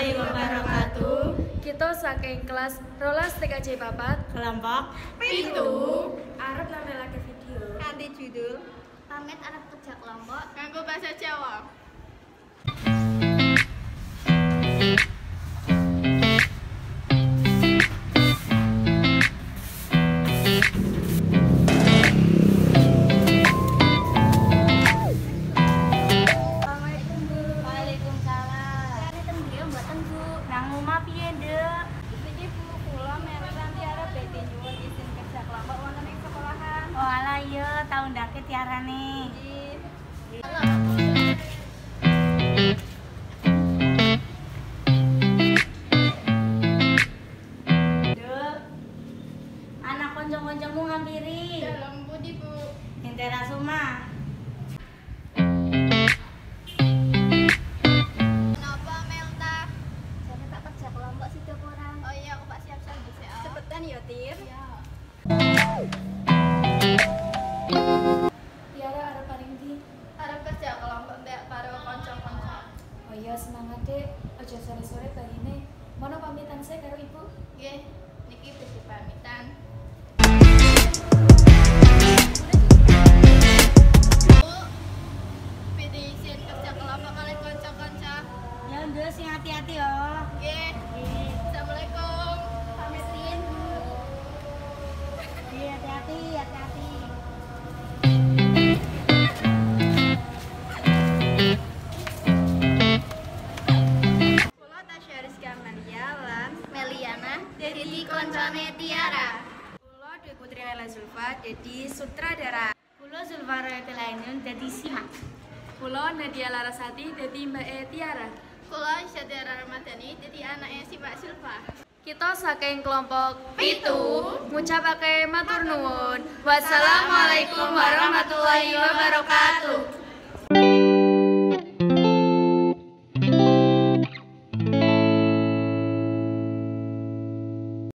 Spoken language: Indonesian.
warahmatullahi wabarakatuh. Kita saking kelas rolas TKJ papat Kelompok Pitu arep nampilake video kanthi judul Pamit arep kerja kelompok nganggo bahasa Jawa. Tahun dake tiara nih. Anak konjong-konjongmu ngampiri. Dalam budi Bu. Hintera Suma. kenapa Melta jadi tak kerja kelompok sih orang. Oh iya, aku Pak siap-siap bisa. Cepetan ya Tir. Iya. Tiara arep paring di Arep kerja kelompok mbak karo kanca-kanca. oh iya semangat dek aja sore-sore bahine mono pamitan saya karo ibu Nggih, niki badhe pamitan. Bu, badhe izin kerja kelompok kalian kanca-kanca. Ya udah sing hati-hati yo. Nggih. Assalamualaikum. Pamitin Bu. Iya, hati-hati, hati-hati. Kula Tasya Rizka Malia lan Meliana dadi koncone Tiara. kula Dwi Putri Nela Zulfa jadi sutradara Kulo Zulfara Telainun dadi simak. kula Nadia Larasati jadi Mbak Tiara. Kula Syadara Ramadhani dadi anake si Pak Silva. Kita saking kelompok Pitu ngucapake matur nuwun. Wassalamualaikum warahmatullahi wabarakatuh.